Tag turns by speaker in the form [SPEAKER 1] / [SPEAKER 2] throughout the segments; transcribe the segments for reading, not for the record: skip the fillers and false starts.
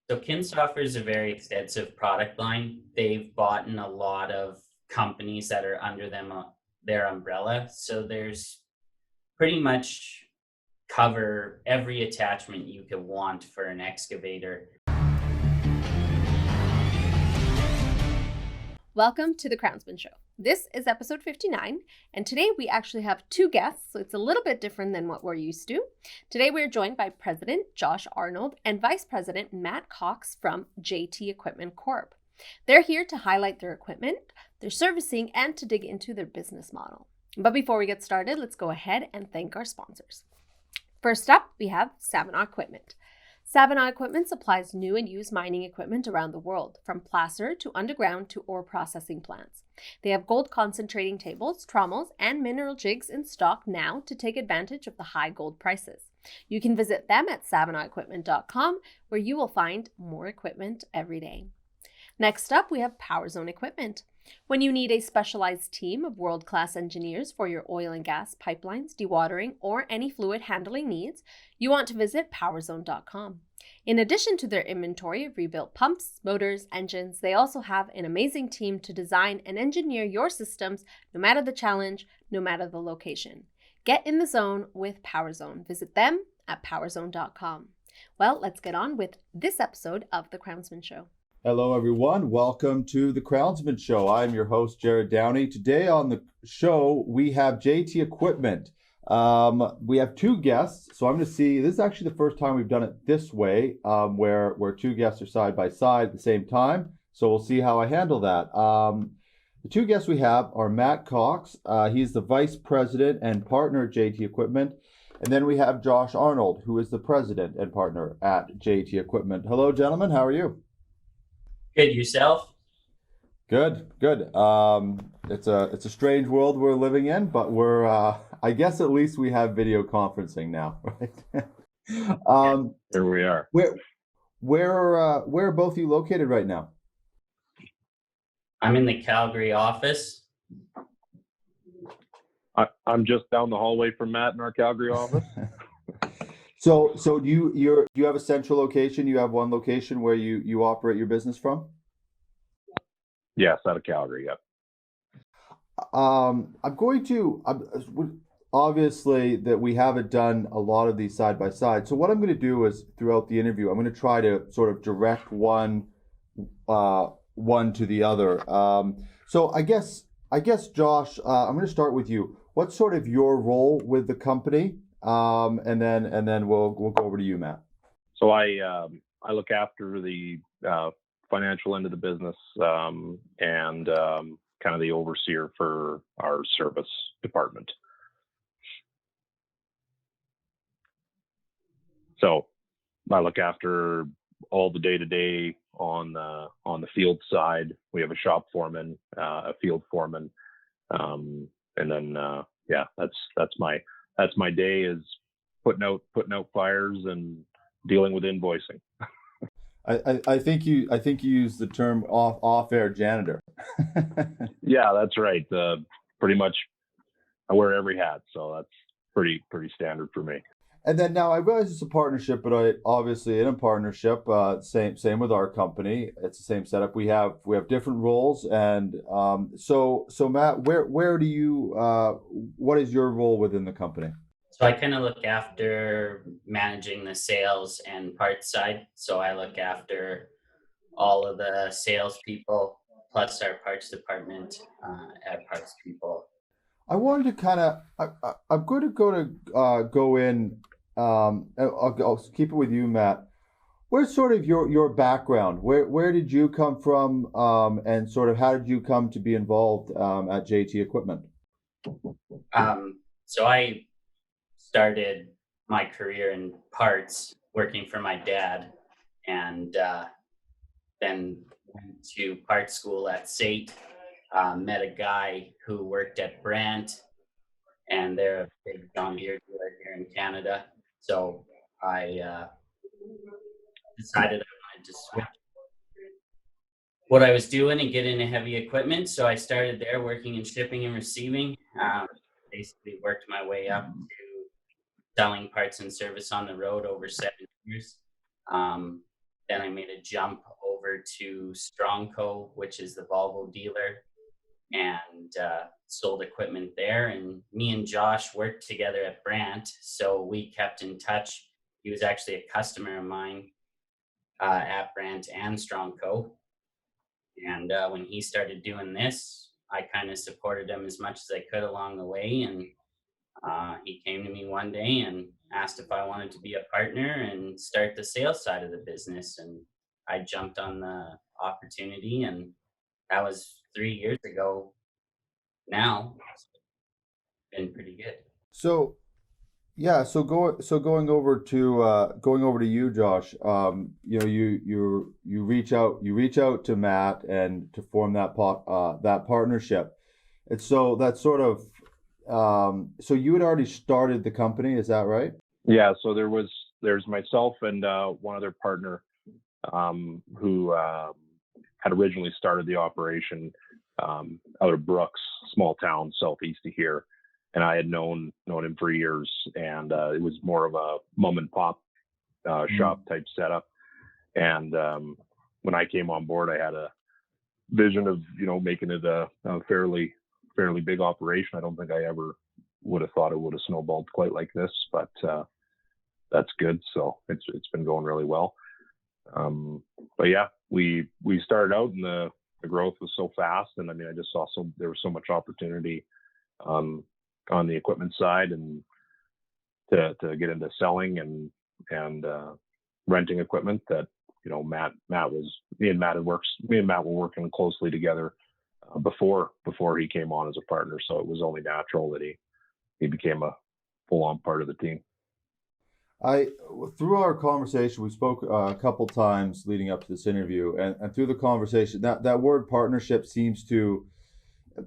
[SPEAKER 1] So Kinsoft is a very extensive product line. They've bought in a lot of companies that are under them their umbrella. So there's pretty much cover every attachment you could want for an excavator.
[SPEAKER 2] Welcome to the Crownsman Show. This is episode 59, and today we actually have two guests, so it's a little bit different than what we're used to. Today we're joined by President Josh Arnold and Vice President Matt Cox from JT Equipment Corp. They're here to highlight their equipment, their servicing, and to dig into their business model. But before we get started, let's go ahead and thank our sponsors. First up, we have Savanaugh Equipment. Savanaugh Equipment supplies new and used mining equipment around the world, from placer to underground to ore processing plants. They have gold concentrating tables, trommels, and mineral jigs in stock now to take advantage of the high gold prices. You can visit them at savanaughEquipment.com, where you will find more equipment every day. Next up, we have PowerZone Equipment. When you need a specialized team of world-class engineers for your oil and gas pipelines, dewatering, or any fluid handling needs, you want to visit powerzone.com. In addition to their inventory of rebuilt pumps, motors, engines, they also have an amazing team to design and engineer your systems no matter the challenge, no matter the location. Get in the zone with PowerZone. Visit them at powerzone.com. Well, let's get on with this episode of The Crownsman Show.
[SPEAKER 3] Hello, everyone. Welcome to the Crownsman Show. I'm your host, Jared Downey. Today on the show, we have JT Equipment. We have two guests, so I'm going to see. This is actually the first time we've done it this way, where two guests are side by side at the same time. So we'll see how I handle that. The two guests we have are Matt Cox. He's the vice president and partner at JT Equipment. And then we have Josh Arnold, who is the president and partner at JT Equipment. Hello, gentlemen. How are you?
[SPEAKER 1] Good, yourself?
[SPEAKER 3] Good. It's a strange world we're living in, but we're I guess at least we have video conferencing now, right?
[SPEAKER 4] Here we are.
[SPEAKER 3] Where are both of you located right now?
[SPEAKER 1] I'm in the Calgary office.
[SPEAKER 4] I'm just down the hallway from Matt in our Calgary office.
[SPEAKER 3] So do you have a central location? You have one location where you operate your business from?
[SPEAKER 4] Yes, out of Calgary. Yep.
[SPEAKER 3] Obviously that we haven't done a lot of these side by side. So what I'm going to do is throughout the interview, I'm going to try to sort of direct one to the other. So I guess Josh, I'm going to start with you. What's sort of your role with the company? And then we'll go over to you, Matt.
[SPEAKER 4] So I look after the financial end of the business and kind of the overseer for our service department. So I look after all the day-to-day on the field side. We have a shop foreman, a field foreman, and then that's my day is putting out fires and dealing with invoicing.
[SPEAKER 3] I think you used the term off air janitor.
[SPEAKER 4] Yeah, that's right. Pretty much I wear every hat, so that's pretty standard for me.
[SPEAKER 3] And then now I realize it's a partnership, but obviously in a partnership, same with our company. It's the same setup. We have different roles, and so Matt, where do you what is your role within the company?
[SPEAKER 1] So I kind of look after managing the sales and parts side. So I look after all of the salespeople plus our parts department at Parts People.
[SPEAKER 3] I wanted to I'm going to go in. I'll keep it with you, Matt. Where's sort of your background? Where did you come from, and sort of how did you come to be involved at JT Equipment?
[SPEAKER 1] So I started my career in parts working for my dad, and then went to parts school at SAIT. Met a guy who worked at Brandt, and they're a big John Deere dealer here in Canada. So I decided I wanted to switch what I was doing and get into heavy equipment. So I started there working in shipping and receiving. Basically worked my way up to selling parts and service on the road over 7 years. then I made a jump over to Strongco, which is the Volvo dealer, and sold equipment there. And me and Josh worked together at Brandt, so we kept in touch. He was actually a customer of mine at Brandt and Strongco. And when he started doing this, I kind of supported him as much as I could along the way. And he came to me one day and asked if I wanted to be a partner and start the sales side of the business. And I jumped on the opportunity, and that was 3 years ago now. It's been pretty good.
[SPEAKER 3] So yeah, going over to you, Josh. You reach out to Matt and to form that partnership. And so that's sort of so you had already started the company, is that right?
[SPEAKER 4] Yeah. So there's myself and one other partner who had originally started the operation out of Brooks, small town southeast of here. And I had known him for years, and it was more of a mom and pop shop type setup. And when I came on board, I had a vision of making it a fairly big operation. I don't think I ever would have thought it would have snowballed quite like this, but that's good. So it's been going really well. But yeah, we started out, and the growth was so fast, and I mean, I just saw there was so much opportunity on the equipment side, and to get into selling and renting equipment that me and Matt were working closely together before he came on as a partner, so it was only natural that he became a full-on part of the team.
[SPEAKER 3] Through our conversation, we spoke a couple times leading up to this interview, and through the conversation, that word partnership seems to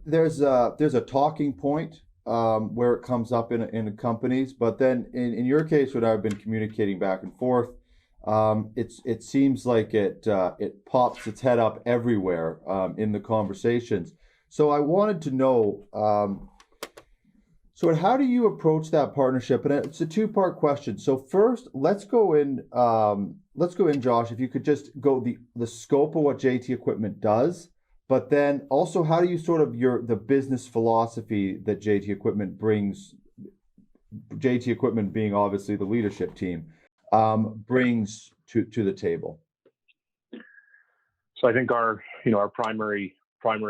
[SPEAKER 3] there's a talking point where it comes up in companies, but then in your case, when I've been communicating back and forth, it seems like it pops its head up everywhere in the conversations. So I wanted to know, so how do you approach that partnership? And it's a two-part question. So first, let's go in, Josh. If you could just go the scope of what JT Equipment does. But then also, how do you sort of the business philosophy that JT Equipment brings, JT Equipment being obviously the leadership team, brings to the table?
[SPEAKER 4] So I think our primary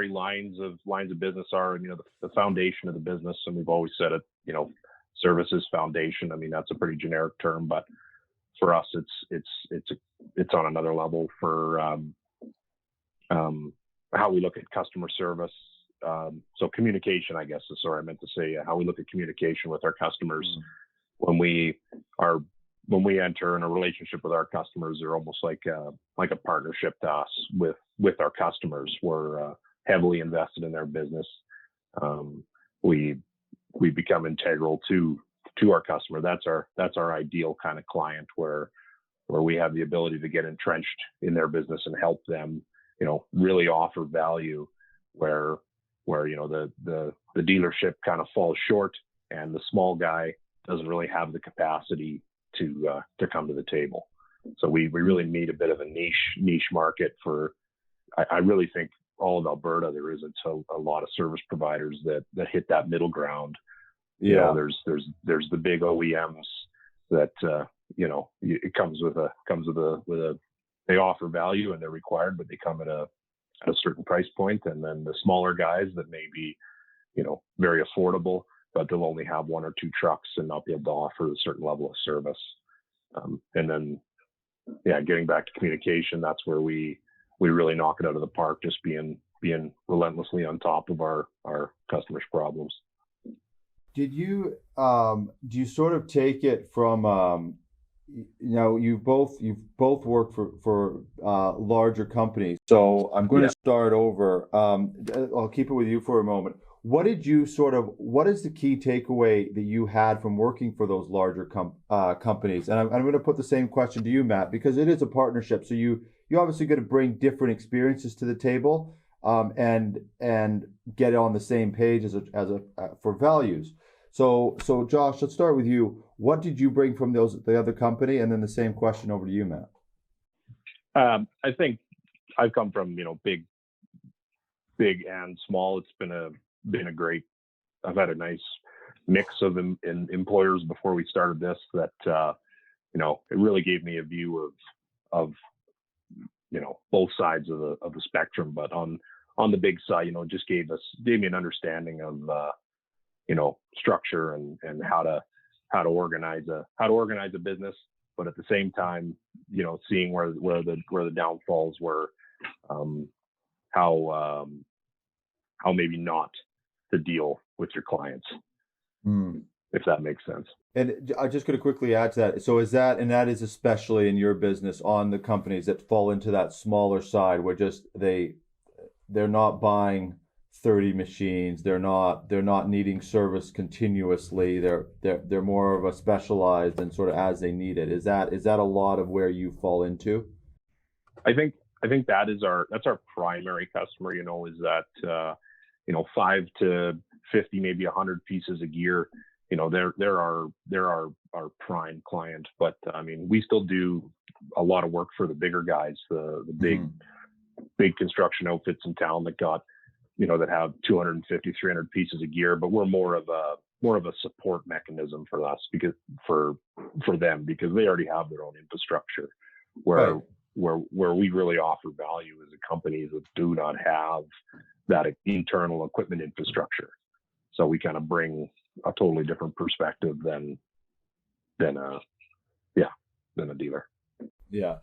[SPEAKER 4] lines of business are, the foundation of the business, and we've always said it, services foundation. I mean, that's a pretty generic term, but for us, it's on another level for how we look at customer service. So communication, I guess, is I meant to say how we look at communication with our customers. When we enter in a relationship with our customers, they're almost like a partnership to us with our customers. We're heavily invested in their business. We become integral to our customer. That's our ideal kind of client, where we have the ability to get entrenched in their business and help them really offer value where the dealership kind of falls short, and the small guy doesn't really have the capacity to come to the table. So we really meet a bit of a niche market for. I really think all of Alberta, there isn't a lot of service providers that hit that middle ground.
[SPEAKER 3] Yeah,
[SPEAKER 4] there's the big OEMs that it comes with a they offer value and they're required, but they come at a certain price point. And then the smaller guys that may be, very affordable, but they'll only have one or two trucks and not be able to offer a certain level of service. And then, getting back to communication, that's where we really knock it out of the park, just being relentlessly on top of our customers' problems.
[SPEAKER 3] Did you do you sort of take it from you've both worked for larger companies, so I'm going to start over. I'll keep it with you for a moment. What is the key takeaway that you had from working for those larger companies? And I'm going to put the same question to you, Matt, because it is a partnership. So you obviously got to bring different experiences to the table, and get on the same page for values. So Josh, let's start with you. What did you bring from the other company? And then the same question over to you, Matt.
[SPEAKER 4] I think I've come from, big and small. It's been a great. I've had a nice mix of employers before we started this. That it really gave me a view of both sides of the spectrum. But on the big side, it just gave me an understanding of structure and how to organize a business. But at the same time, seeing where the downfalls were, how maybe not to deal with your clients, if that makes sense.
[SPEAKER 3] And I'm just going to quickly add to that. So that is especially in your business on the companies that fall into that smaller side where just they're not buying 30 machines. They're not needing service continuously. They're more of a specialized and sort of as they need it. Is that a lot of where you fall into?
[SPEAKER 4] I think that's our primary customer, is that 5 to 50, maybe 100 pieces of gear. They're our prime client. But I mean, we still do a lot of work for the bigger guys, the big construction outfits in town that got, that have 250, 300 pieces of gear. But we're more of a support mechanism for us because for them, because they already have their own infrastructure. Where we really offer value as a company that do not have that internal equipment infrastructure. So we kind of bring a totally different perspective than a dealer.
[SPEAKER 3] Yeah.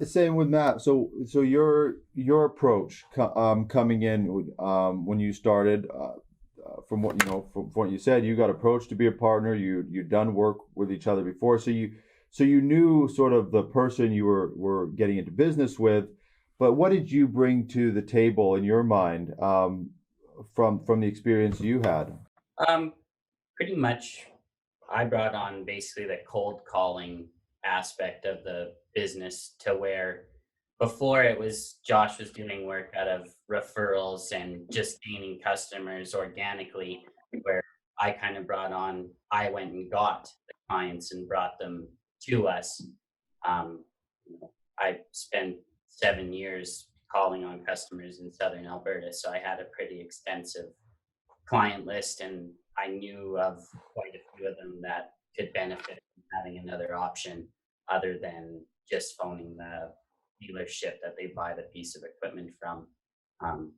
[SPEAKER 3] Same with Matt. So your approach coming in when you started, from what you said, you got approached to be a partner. You'd done work with each other before, so you knew sort of the person you were getting into business with. But what did you bring to the table in your mind from the experience you had?
[SPEAKER 1] Pretty much, I brought on basically the cold calling aspect of the business, to where before it was Josh was doing work out of referrals and just gaining customers organically, where I went and got the clients and brought them to us. I spent 7 years calling on customers in Southern Alberta, so I had a pretty extensive client list, and I knew of quite a few of them that could benefit from having another option other than just phoning the dealership that they buy the piece of equipment from.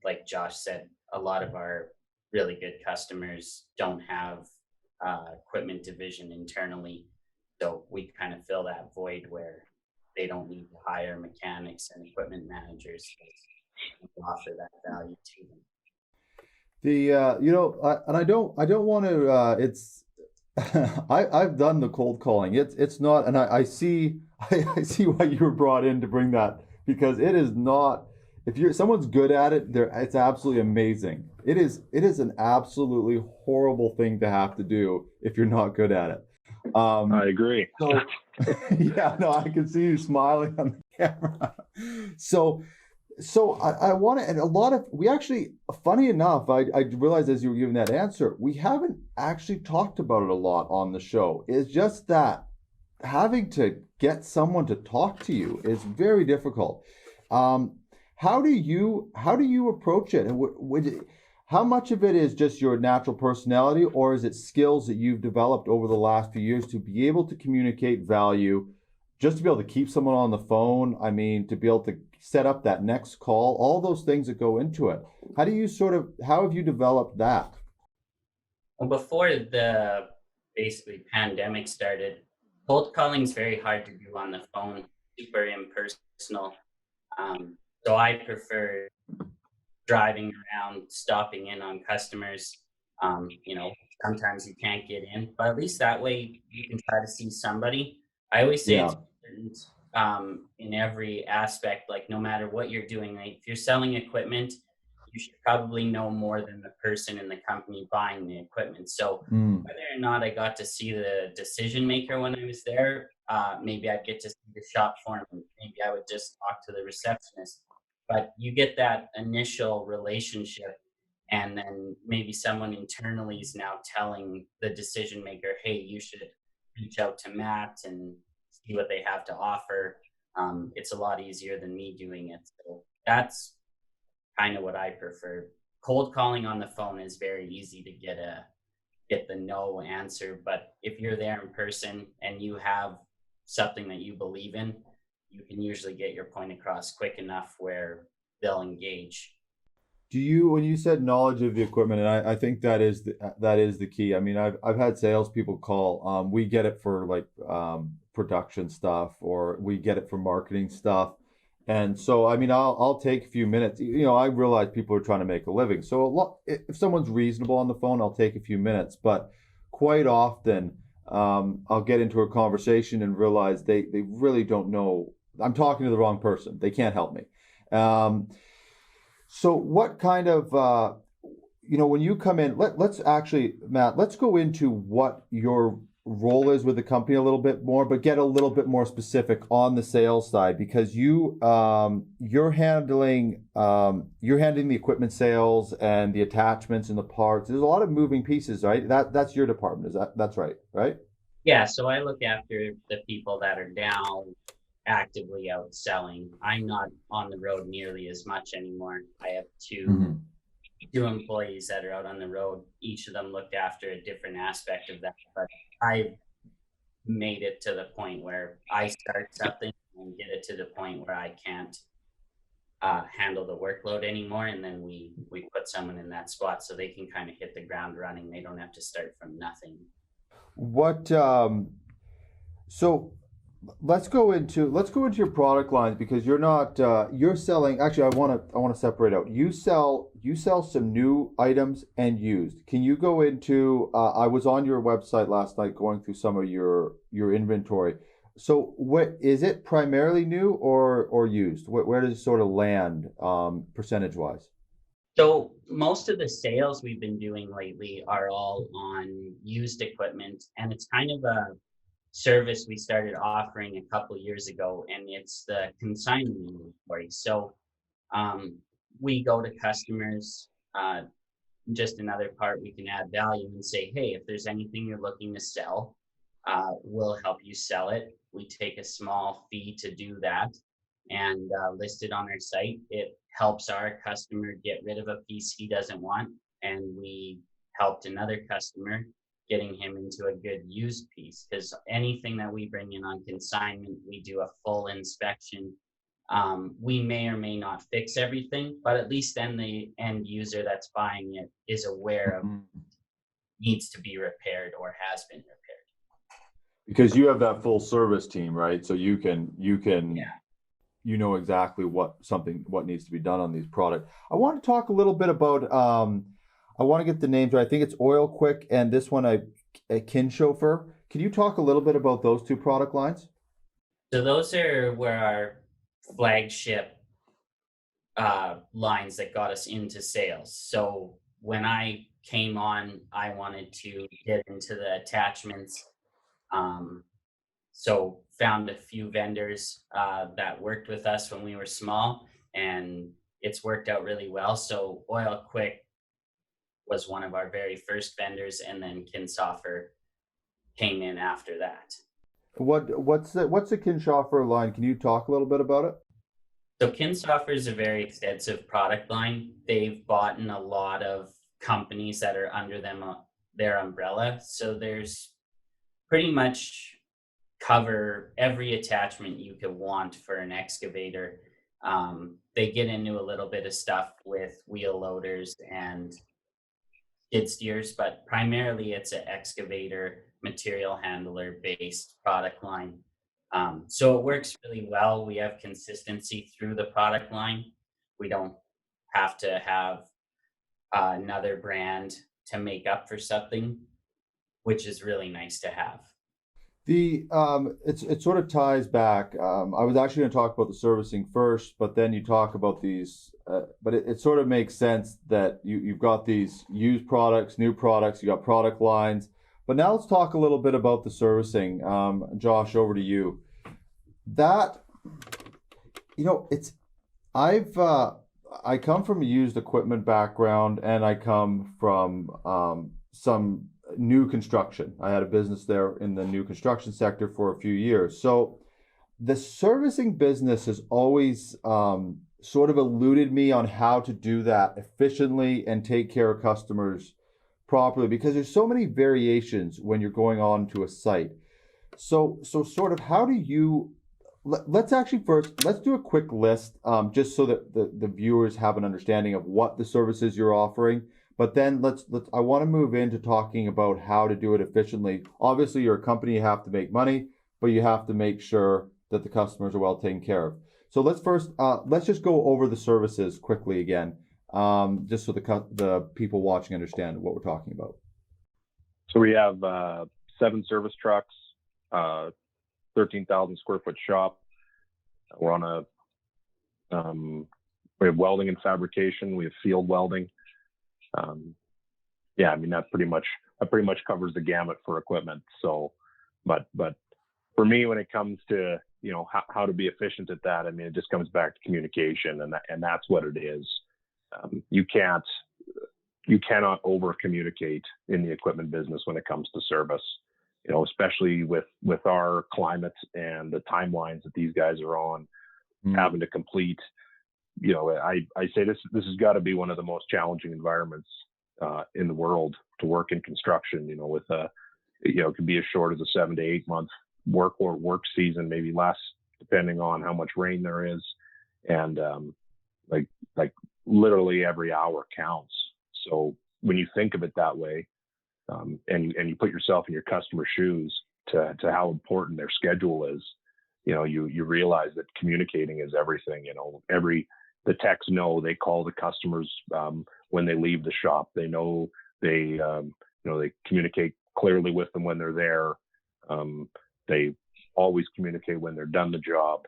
[SPEAKER 1] Like Josh said, a lot of our really good customers don't have equipment division internally, so we kind of fill that void where they don't need to hire mechanics and equipment managers. We offer that value to them.
[SPEAKER 3] I don't want to. It's I've done the cold calling. It's not, and I see I see why you were brought in to bring that, because it is not. If someone's good at it, it's absolutely amazing. It is an absolutely horrible thing to have to do if you're not good at it.
[SPEAKER 4] I agree.
[SPEAKER 3] So, yeah, no, I can see you smiling on the camera. So I want to, and a lot of, we actually, funny enough, I realized as you were giving that answer, we haven't actually talked about it a lot on the show. It's just that having to get someone to talk to you is very difficult. How do you approach it? And how much of it is just your natural personality, or is it skills that you've developed over the last few years to be able to communicate value, just to be able to keep someone on the phone? I mean, to be able to set up that next call, all those things that go into it. How have you developed that?
[SPEAKER 1] Well, before the basically pandemic started, cold calling is very hard to do on the phone, super impersonal. So I prefer driving around, stopping in on customers. Sometimes you can't get in, but at least that way you can try to see somebody. I always say it's important in every aspect, like no matter what you're doing, like if you're selling equipment, you should probably know more than the person in the company buying the equipment. So whether or not I got to see the decision maker when I was there, maybe I'd get to see the shop foreman, maybe I would just talk to the receptionist. But you get that initial relationship, and then maybe someone internally is now telling the decision maker, hey, you should reach out to Matt and see what they have to offer. It's a lot easier than me doing it. So that's kind of what I prefer. Cold calling on the phone is very easy to get the no answer, but if you're there in person and you have something that you believe in, you can usually get your point across quick enough where they'll engage.
[SPEAKER 3] Do you, when you said knowledge of the equipment, and I think that is the key. I mean, I've had salespeople call. We get it for like production stuff, or we get it for marketing stuff. And so, I mean, I'll take a few minutes. You know, I realize people are trying to make a living. So if someone's reasonable on the phone, I'll take a few minutes. But quite often, I'll get into a conversation and realize they really don't know. I'm talking to the wrong person. They can't help me. So what kind of, when you come in, let's actually, Matt, let's go into what your role is with the company a little bit more, but get a little bit more specific on the sales side, because you're handling the equipment sales and the attachments and the parts. There's a lot of moving pieces, right? That's your department. That's right?
[SPEAKER 1] Yeah, so I look after the people that are down actively out selling. I'm not on the road nearly as much anymore. I have two employees that are out on the road. Each of them looked after a different aspect of that, but I've made it to the point where I start something and get it to the point where I can't handle the workload anymore, and then we put someone in that spot so they can kind of hit the ground running. They don't have to start from nothing.
[SPEAKER 3] So let's go into your product lines, because you're not you're selling. Actually, I want to separate out. You sell some new items and used. Can you go into? I was on your website last night going through some of your inventory. So what is it, primarily new or used? Where does it sort of land percentage wise?
[SPEAKER 1] So most of the sales we've been doing lately are all on used equipment, and it's kind of a service we started offering a couple of years ago, and it's the consignment inventory. So we go to customers, just another part we can add value and say, hey, if there's anything you're looking to sell, we'll help you sell it. We take a small fee to do that and list it on our site. It helps our customer get rid of a piece he doesn't want, and we helped another customer getting him into a good used piece, because anything that we bring in on consignment, we do a full inspection. We may or may not fix everything, but at least then the end user that's buying it is aware of needs to be repaired or has been repaired.
[SPEAKER 3] Because you have that full service team, right? So you can you know exactly what needs to be done on these products. I want to talk a little bit about I want to get the names right. I think it's Oil Quick and this one a Kinchauffeur. Can you talk a little bit about those two product lines?
[SPEAKER 1] So those are where our flagship lines that got us into sales. So when I came on, I wanted to get into the attachments. So found a few vendors that worked with us when we were small, and it's worked out really well. So Oil Quick was one of our very first vendors, and then Kinchauffeur came in after that.
[SPEAKER 3] What's the Kinchauffeur line? Can you talk a little bit about it?
[SPEAKER 1] So Kinchauffeur is a very extensive product line. They've bought in a lot of companies that are under them their umbrella. So there's pretty much cover every attachment you could want for an excavator. They get into a little bit of stuff with wheel loaders and skid steers, but primarily it's an excavator material handler based product line. So it works really well. We have consistency through the product line. We don't have to have another brand to make up for something, which is really nice to have.
[SPEAKER 3] It sort of ties back. I was actually going to talk about the servicing first, but then you talk about these. But it sort of makes sense that you've got these used products, new products. You got product lines. But now let's talk a little bit about the servicing. Josh, over to you. That, I come from a used equipment background, and I come from some new construction. I had a business there in the new construction sector for a few years. So the servicing business has always sort of eluded me on how to do that efficiently and take care of customers properly, because there's so many variations when you're going on to a site. So sort of how do you, let's actually first, let's do a quick list, just so that the viewers have an understanding of what the services you're offering. But then I want to move into talking about how to do it efficiently. Obviously, you're a company, you have to make money, but you have to make sure that the customers are well taken care of. So let's just go over the services quickly again, just so the people watching understand what we're talking about.
[SPEAKER 4] So we have 7 service trucks, 13,000 square foot shop. We're on we have welding and fabrication. We have field welding. Yeah, I mean, that pretty much covers the gamut for equipment. So, but for me, when it comes to, you know, how to be efficient at that, I mean, it just comes back to communication, and that's what it is. You cannot over communicate in the equipment business when it comes to service, you know, especially with our climate and the timelines that these guys are on, having to complete. You know, I say this has got to be one of the most challenging environments in the world to work in construction. You know, with you know, it can be as short as a 7 to 8 month work season, maybe less, depending on how much rain there is, and like literally every hour counts. So when you think of it that way, and you put yourself in your customer's shoes to how important their schedule is, you know, you realize that communicating is everything. You know, the techs know, they call the customers when they leave the shop. They know they communicate clearly with them when they're there. They always communicate when they're done the job.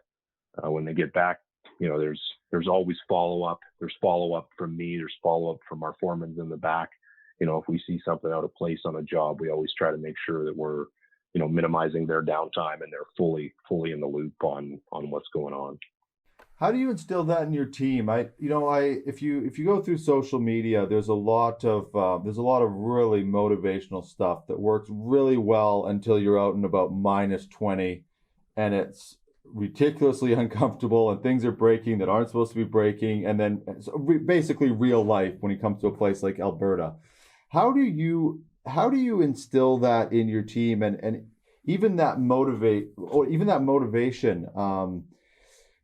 [SPEAKER 4] When they get back, you know, there's always follow up. There's follow up from me. There's follow up from our foremen in the back. You know, if we see something out of place on a job, we always try to make sure that we're, you know, minimizing their downtime and they're fully in the loop on what's going on.
[SPEAKER 3] How do you instill that in your team? If you go through social media, there's a lot of really motivational stuff that works really well until you're out and about -20, and it's ridiculously uncomfortable, and things are breaking that aren't supposed to be breaking, and then basically real life when it comes to a place like Alberta. How do you instill that in your team, and even that motivation?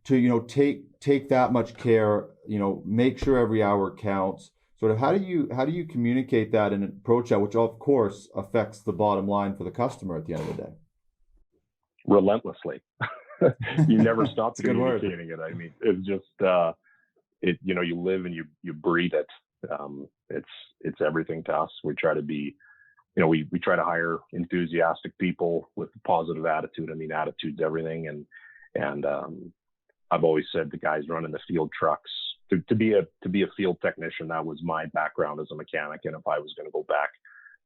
[SPEAKER 3] To, you know, take that much care, you know, make sure every hour counts. Sort of how do you communicate that and approach that, which of course affects the bottom line for the customer at the end of the day?
[SPEAKER 4] Relentlessly. You never stop communicating it. I mean, it's just you know, you live and you breathe it. It's everything to us. We try to be, you know, we try to hire enthusiastic people with a positive attitude. I mean, attitude's everything, and I've always said the guys running the field trucks, to be a field technician, that was my background as a mechanic. And if I was going to go back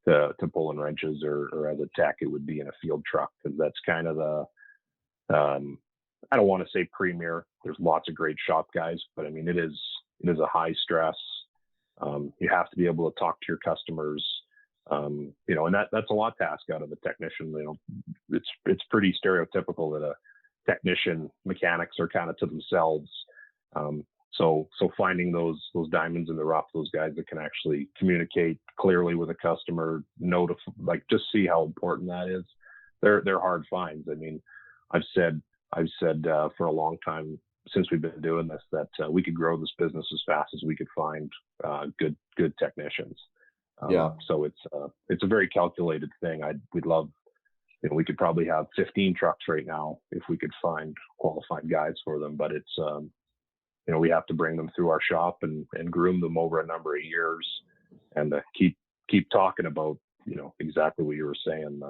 [SPEAKER 4] to pulling wrenches or as a tech, it would be in a field truck, because that's kind of the, I don't want to say premier. There's lots of great shop guys, but I mean, it is a high stress. You have to be able to talk to your customers, you know, and that's a lot to ask out of a technician. You know, it's pretty stereotypical that a mechanics are kind of to themselves. So finding those diamonds in the rough, those guys that can actually communicate clearly with a customer, just see how important that is. They're hard finds. I mean, I've said for a long time since we've been doing this that we could grow this business as fast as we could find good technicians. So it's a very calculated thing. We'd love. You know, we could probably have 15 trucks right now if we could find qualified guys for them, but it's, you know, we have to bring them through our shop and groom them over a number of years, and keep talking about, you know, exactly what you were saying,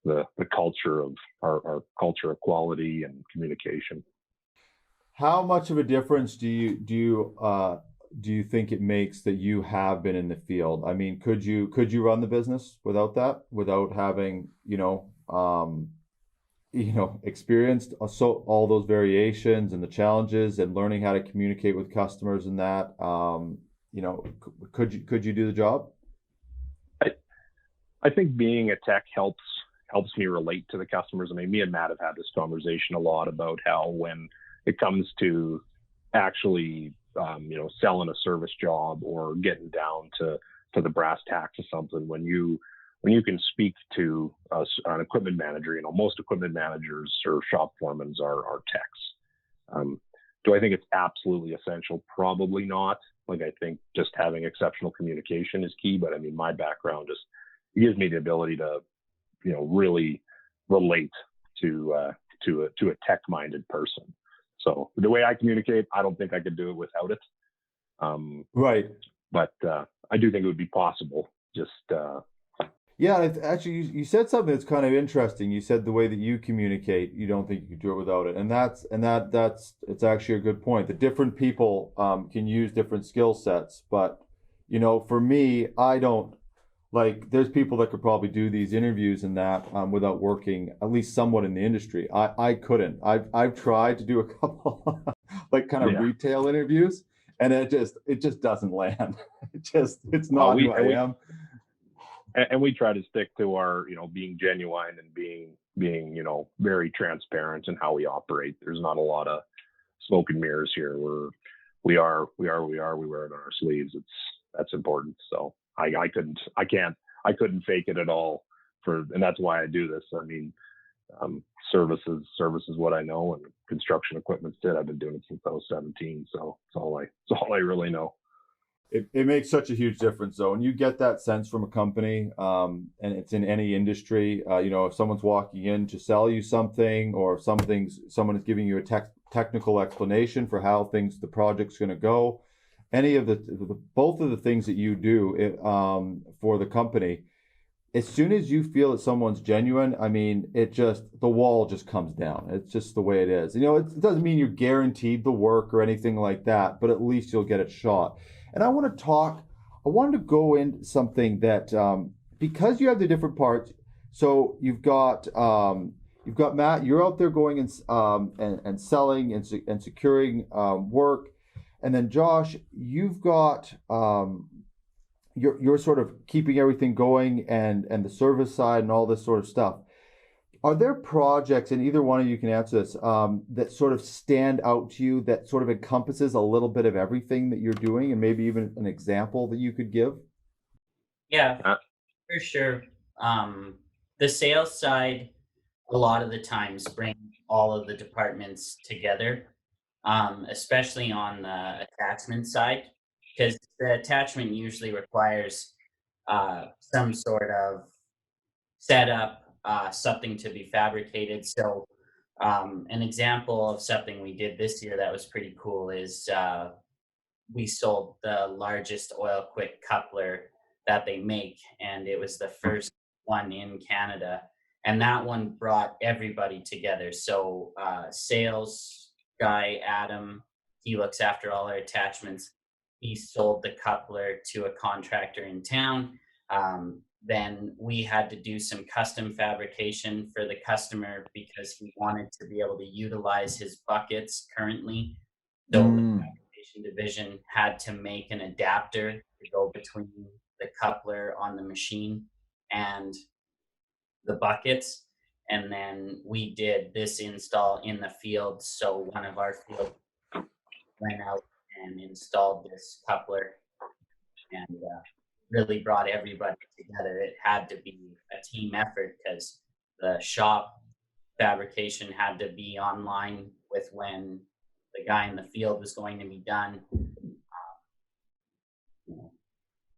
[SPEAKER 4] the culture of our culture of quality and communication.
[SPEAKER 3] How much of a difference do you think it makes that you have been in the field? I mean, could you run the business without that, without having, experienced all those variations and the challenges and learning how to communicate with customers and that, could you do the job?
[SPEAKER 4] I think being a tech helps helps me relate to the customers. I mean, me and Matt have had this conversation a lot about how when it comes to actually, selling a service job or getting down to the brass tacks of something, when you can speak to an equipment manager, most equipment managers or shop foremen are techs. Do I think it's absolutely essential? Probably not. Like, I think just having exceptional communication is key, but I mean, my background just gives me the ability to, really relate to a tech-minded person. So the way I communicate, I don't think I could do it without it.
[SPEAKER 3] Right.
[SPEAKER 4] But I do think it would be possible. Just
[SPEAKER 3] Yeah, actually, you said something that's kind of interesting. You said the way that you communicate, you don't think you could do it without it, and that's it's actually a good point. That different people can use different skill sets, but for me, I don't like. There's people that could probably do these interviews and that without working at least somewhat in the industry. I couldn't. I've tried to do a couple like kind of retail interviews, and it just doesn't land. It's not who I am.
[SPEAKER 4] And we try to stick to our, being genuine and being, very transparent in how we operate. There's not a lot of smoke and mirrors here. We are, we wear it on our sleeves. That's important. So I couldn't fake it at all and that's why I do this. I mean, service is what I know, and construction equipment's it. I've been doing it since I was 17. So it's all I really know.
[SPEAKER 3] It makes such a huge difference, though, and you get that sense from a company, and it's in any industry. If someone's walking in to sell you something, or someone is giving you a technical explanation for how the project's going to go, any of both of the things that you do for the company, as soon as you feel that someone's genuine, I mean, the wall just comes down. It's just the way it is. It doesn't mean you're guaranteed the work or anything like that, but at least you'll get it shot. And I wanted to go into something that, because you have the different parts, so you've got Matt, you're out there going and selling and securing work. And then Josh, you've got, you're sort of keeping everything going and the service side and all this sort of stuff. Are there projects, and either one of you can answer this, that sort of stand out to you, that sort of encompasses a little bit of everything that you're doing, and maybe even an example that you could give?
[SPEAKER 1] Yeah, for sure. The sales side, a lot of the times, bring all of the departments together, especially on the attachment side, because the attachment usually requires some sort of setup, something to be fabricated. So an example of something we did this year that was pretty cool is we sold the largest Oil Quick coupler that they make, and it was the first one in Canada, and that one brought everybody together. So sales guy Adam, he looks after all our attachments. He sold the coupler to a contractor in town. Then we had to do some custom fabrication for the customer because he wanted to be able to utilize his buckets currently. So the fabrication division had to make an adapter to go between the coupler on the machine and the buckets. And then we did this install in the field. So one of our field went out and installed this coupler and really brought everybody together. It had to be a team effort because the shop fabrication had to be online with when the guy in the field was going to be done.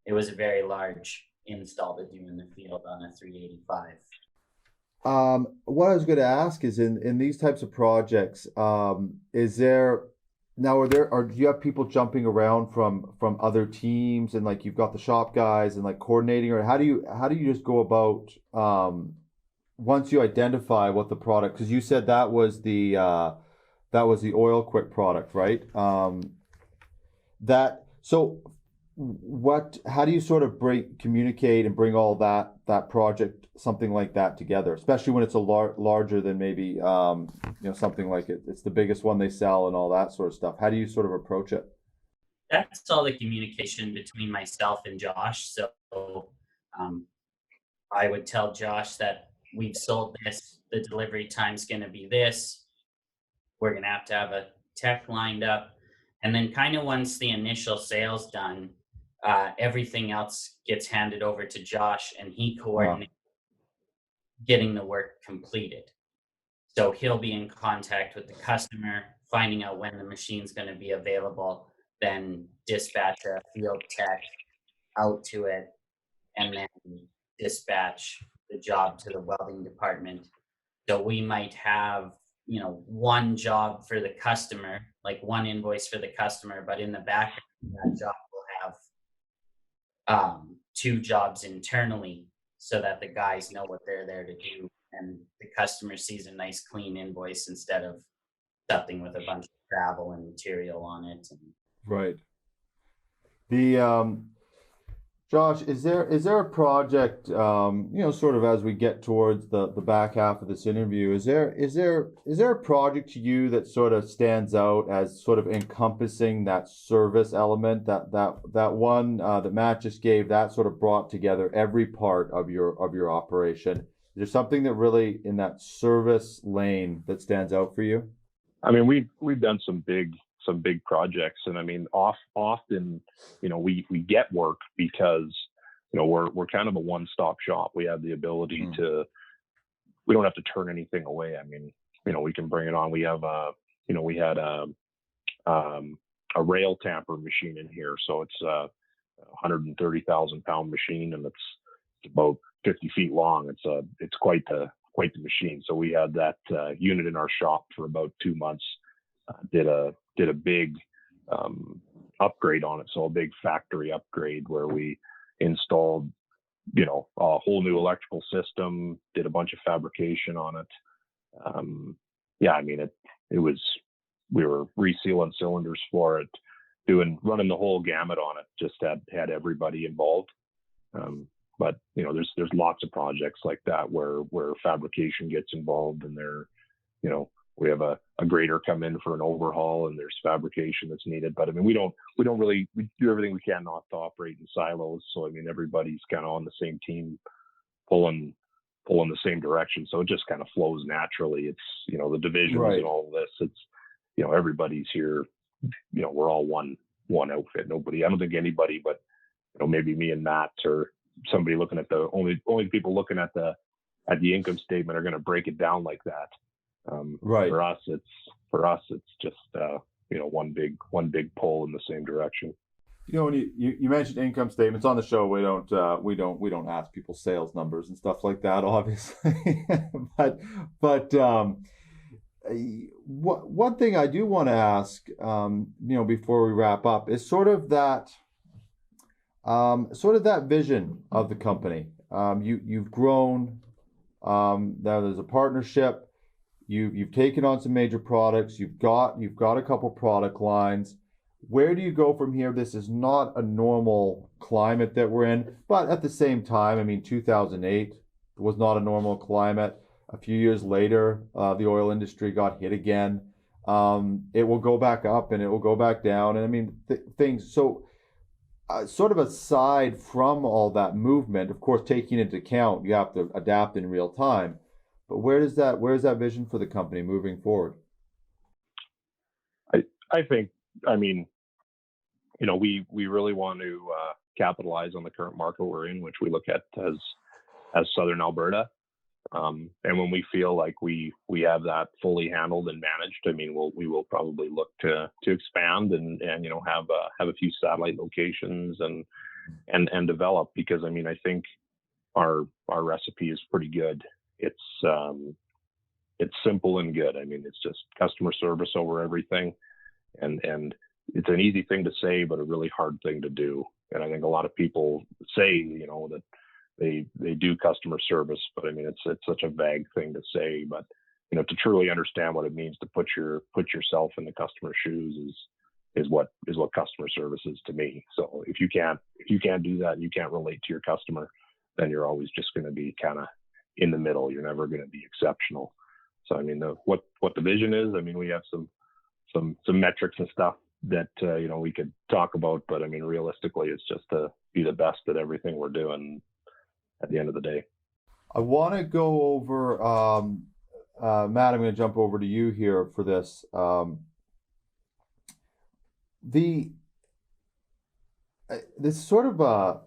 [SPEAKER 1] It was a very large install to do in the field on a 385.
[SPEAKER 3] What I was going to ask is, in these types of projects, is there now, do you have people jumping around from other teams, and like you've got the shop guys and like coordinating, or how do you just go about once you identify what the product, because you said that was the Oil Quick product, right? How do you sort of communicate and bring all that project, something like that, together, especially when it's a larger than maybe something like it's the biggest one they sell and all that sort of stuff? How do you sort of approach it?
[SPEAKER 1] That's all the communication between myself and Josh. So I would tell Josh that we've sold this, the delivery time's going to be this. We're going to have a tech lined up. And then kind of once the initial sale's done, everything else gets handed over to Josh, and he coordinates getting the work completed. So he'll be in contact with the customer, finding out when the machine's going to be available, then dispatch a field tech out to it, and then dispatch the job to the welding department. So we might have, one job for the customer, like one invoice for the customer, but in the back of that job will have two jobs internally so that the guys know what they're there to do, and the customer sees a nice clean invoice instead of something with a bunch of travel and material on it.
[SPEAKER 3] Right. The Josh, is there a project, sort of as we get towards the back half of this interview, is there a project to you that sort of stands out as sort of encompassing that service element, that one that Matt just gave, that sort of brought together every part of your operation? Is there something that really in that service lane that stands out for you?
[SPEAKER 4] I mean, we've done some big projects, and I mean, often, we get work because, we're kind of a one-stop shop. We have the ability to, we don't have to turn anything away. I mean, we can bring it on. We have we had a rail tamper machine in here, so it's a 130,000 pound machine, and it's about 50 feet long. It's quite the machine. So we had that unit in our shop for about 2 months. Did a big upgrade on it, so a big factory upgrade where we installed, a whole new electrical system, did a bunch of fabrication on it. I mean, it was, we were resealing cylinders for it, running the whole gamut on it, just had everybody involved. But there's lots of projects like that where fabrication gets involved, and we have a grader come in for an overhaul, and there's fabrication that's needed. But I mean, we do everything we can not to operate in silos. So I mean, everybody's kind of on the same team, pulling the same direction. So it just kind of flows naturally. It's, the divisions and all of this. It's, everybody's here. We're all one outfit. I don't think anybody, but maybe me and Matt, or somebody looking at the only people looking at the income statement are going to break it down like that.
[SPEAKER 3] Right.
[SPEAKER 4] For us, it's just one big pull in the same direction.
[SPEAKER 3] When you mentioned income statements on the show, we don't ask people sales numbers and stuff like that, obviously. but one thing I do want to ask, before we wrap up, is sort of that vision of the company. You've grown. Now there's a partnership. You've taken on some major products. You've got a couple product lines. Where do you go from here? This is not a normal climate that we're in, but at the same time, I mean, 2008 was not a normal climate. A few years later, the oil industry got hit again. It will go back up and it will go back down. And I mean, things. So, sort of aside from all that movement, of course, taking into account, you have to adapt in real time. But where's that vision for the company moving forward?
[SPEAKER 4] I think, I mean, we really want to capitalize on the current market we're in, which we look at as Southern Alberta. And when we feel like we have that fully handled and managed, I mean, we will probably look to expand and have a few satellite locations and develop, because I mean, I think our recipe is pretty good. It's simple and good. I mean, it's just customer service over everything, and it's an easy thing to say, but a really hard thing to do. And I think a lot of people say, that they do customer service, but I mean, it's such a vague thing to say. But to truly understand what it means to put yourself in the customer's shoes is what customer service is to me. So if you can't do that and you can't relate to your customer, then you're always just going to be kind of in the middle. You're never going to be exceptional. So I mean, what the vision is, I mean, we have some metrics and stuff that we could talk about, but I mean, realistically, it's just to be the best at everything we're doing at the end of the day.
[SPEAKER 3] I want to go over, Matt, I'm going to jump over to you here for this. The This sort of I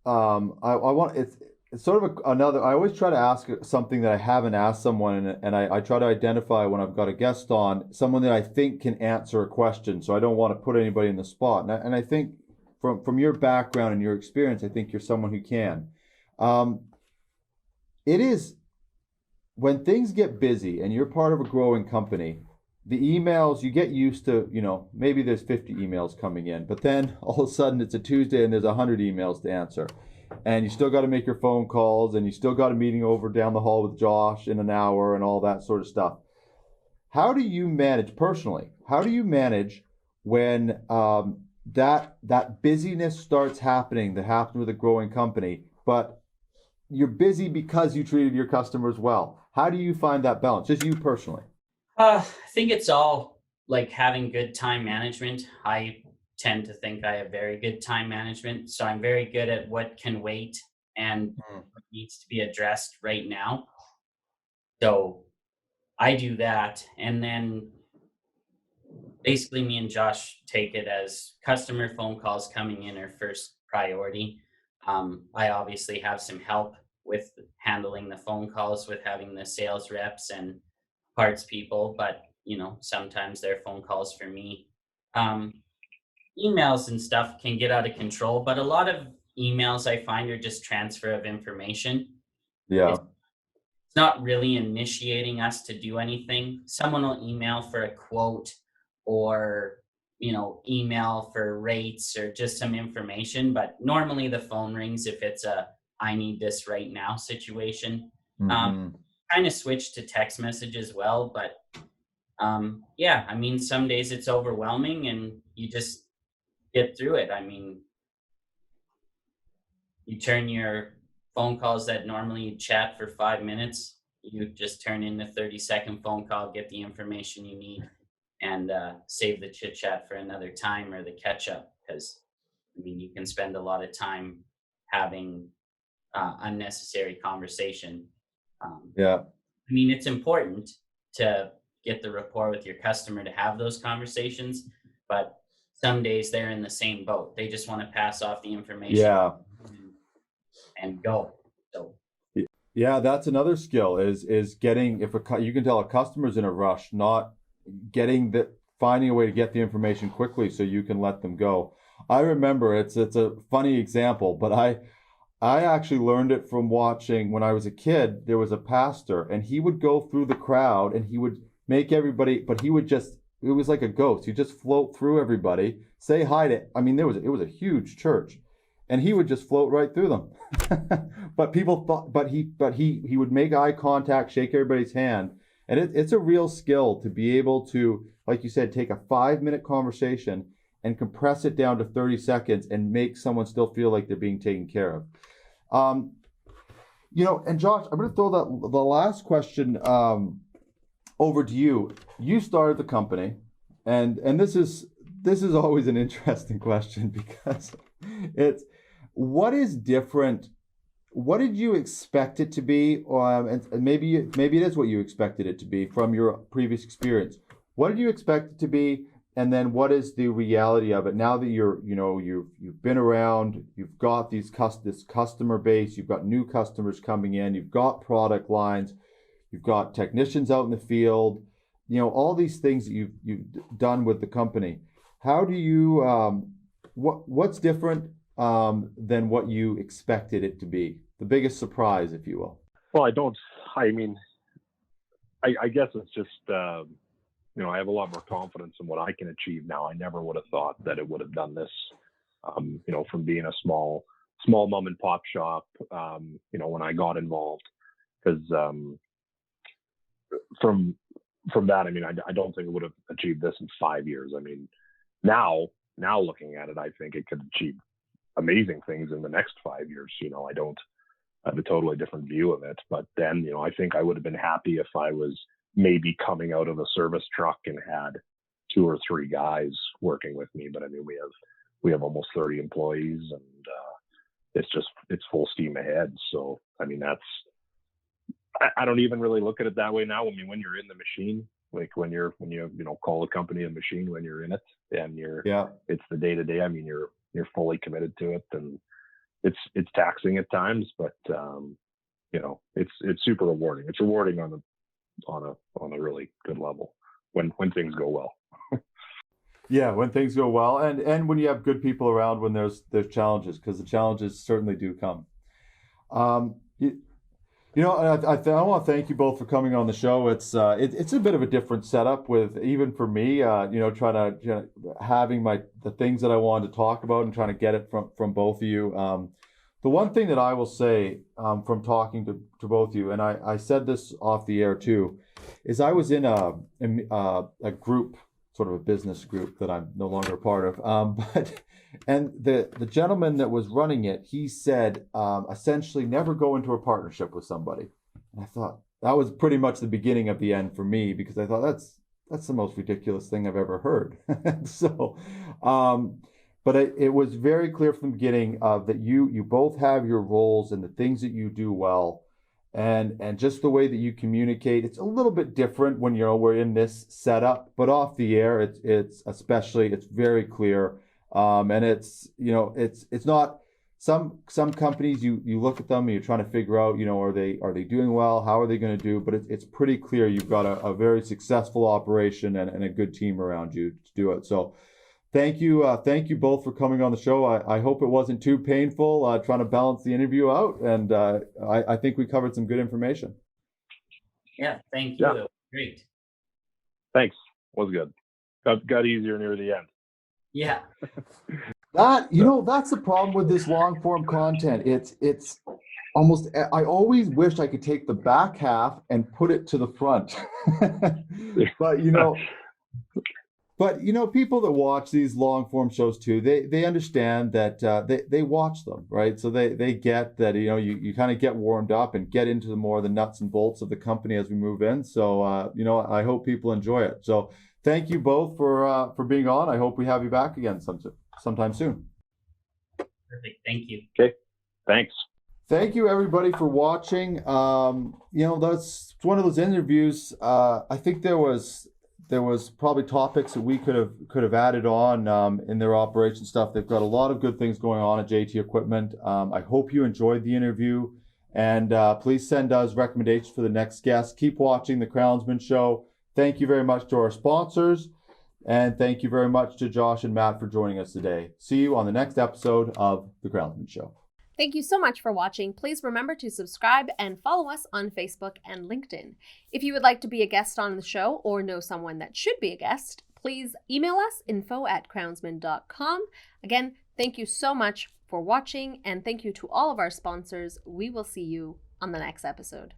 [SPEAKER 3] want it's sort of another. I always try to ask something that I haven't asked someone, and I try to identify when I've got a guest on someone that I think can answer a question. So I don't want to put anybody in the spot, and I think from your background and your experience, I think you're someone who can. It is when things get busy and you're part of a growing company, the emails you get used to, maybe there's 50 emails coming in, but then all of a sudden it's a Tuesday and there's 100 emails to answer. And you still got to make your phone calls, and you still got a meeting over down the hall with Josh in an hour and all that sort of stuff. How do you manage personally? How do you manage when that busyness starts happening, that happens with a growing company, but you're busy because you treated your customers well? How do you find that balance, just you personally?
[SPEAKER 1] I think it's all like having good time management. I tend to think I have very good time management, so I'm very good at what can wait and what needs to be addressed right now. So I do that, and then basically me and Josh take it as customer phone calls coming in are first priority. I obviously have some help with handling the phone calls with having the sales reps and parts people, but sometimes they're phone calls for me. Emails and stuff can get out of control, but a lot of emails I find are just transfer of information.
[SPEAKER 3] Yeah.
[SPEAKER 1] It's not really initiating us to do anything. Someone will email for a quote or, email for rates or just some information, but normally the phone rings if it's a I need this right now situation.
[SPEAKER 3] Mm-hmm.
[SPEAKER 1] Kind of switch to text message as well, but yeah, I mean, some days it's overwhelming and you just get through it. I mean, you turn your phone calls that normally you chat for 5 minutes, you just turn in a 30-second phone call, get the information you need, and save the chit chat for another time or the catch up. Because I mean, you can spend a lot of time having unnecessary conversation.
[SPEAKER 3] Yeah.
[SPEAKER 1] I mean, it's important to get the rapport with your customer to have those conversations, but some days they're in the same boat. They just want to pass off the information
[SPEAKER 3] Yeah.
[SPEAKER 1] and go. So
[SPEAKER 3] Yeah, that's another skill is getting, you can tell a customer's in a rush, not finding a way to get the information quickly so you can let them go. I remember it's a funny example, but I actually learned it from watching when I was a kid. There was a pastor, and he would go through the crowd and he would make everybody, but he would just, it was like a ghost. He'd just float through everybody, say hi to, I mean, it was a huge church, and he would just float right through them. But people thought, but he would make eye contact, shake everybody's hand. And it's a real skill to be able to, like you said, take a 5-minute conversation and compress it down to 30 seconds and make someone still feel like they're being taken care of. And Josh, I'm going to throw the last question over to you. You started the company, and this is always an interesting question because it's what is different. What did you expect it to be? And maybe it is what you expected it to be from your previous experience. What did you expect it to be? And then what is the reality of it now that you've been around, you've got this customer base, you've got new customers coming in, you've got product lines, you've got technicians out in the field, all these things that you've done with the company. How do you what's different than what you expected it to be? The biggest surprise, if you will.
[SPEAKER 4] Well, I guess it's just, I have a lot more confidence in what I can achieve now. I never would have thought that it would have done this, from being a small mom and pop shop, when I got involved, because from that, I don't think it would have achieved this in 5 years. I mean, now looking at it, I think it could achieve amazing things in the next 5 years. I have a totally different view of it. But then, I think I would have been happy if I was maybe coming out of a service truck and had 2 or 3 guys working with me. But we have almost 30 employees, and it's full steam ahead. So, I don't even really look at it that way now. I mean, when you're in the machine, like when you call a company a machine when you're in it, and
[SPEAKER 3] Yeah.
[SPEAKER 4] it's the day to day. I mean, you're fully committed to it, and it's taxing at times, but it's super rewarding. It's rewarding on a really good level when things go well.
[SPEAKER 3] Yeah, when things go well, and when you have good people around when there's challenges, because the challenges certainly do come. I want to thank you both for coming on the show. It's a bit of a different setup with, even for me, trying to having the things that I wanted to talk about and trying to get it from both of you. The one thing that I will say from talking to both of you, and I said this off the air too, is I was in a group, sort of a business group that I'm no longer a part of. And the gentleman that was running it, he said, essentially never go into a partnership with somebody. And I thought that was pretty much the beginning of the end for me, because I thought that's the most ridiculous thing I've ever heard. So, but it was very clear from the beginning that you both have your roles and the things that you do well. And just the way that you communicate, it's a little bit different when we're in this setup, but off the air, it's very clear, and it's not some companies you look at them and you're trying to figure out are they doing well, how are they going to do, but it's pretty clear you've got a very successful operation and a good team around you to do it. So thank you both for coming on the show. I hope it wasn't too painful trying to balance the interview out, and I think we covered some good information.
[SPEAKER 1] Yeah, thank you.
[SPEAKER 4] Yeah.
[SPEAKER 1] It was great.
[SPEAKER 4] Thanks. Was good. Got easier near the end.
[SPEAKER 1] Yeah.
[SPEAKER 3] That's the problem with this long form content. It's almost, I always wish I could take the back half and put it to the front. But people that watch these long form shows too, they understand that they watch them, right? So they get that you kind of get warmed up and get into the nuts and bolts of the company as we move in. So I hope people enjoy it. So thank you both for being on. I hope we have you back again sometime soon.
[SPEAKER 1] Perfect. Thank you.
[SPEAKER 4] Okay. Thanks.
[SPEAKER 3] Thank you everybody for watching. That's one of those interviews. I think there was probably topics that we could have added on in their operation stuff. They've got a lot of good things going on at JT Equipment. I hope you enjoyed the interview, and please send us recommendations for the next guest. Keep watching The Crownsman Show. Thank you very much to our sponsors, and thank you very much to Josh and Matt for joining us today. See you on the next episode of The Crownsman Show.
[SPEAKER 2] Thank you so much for watching. Please remember to subscribe and follow us on Facebook and LinkedIn. If you would like to be a guest on the show or know someone that should be a guest, please email us info@crownsman.com. Again, thank you so much for watching, and thank you to all of our sponsors. We will see you on the next episode.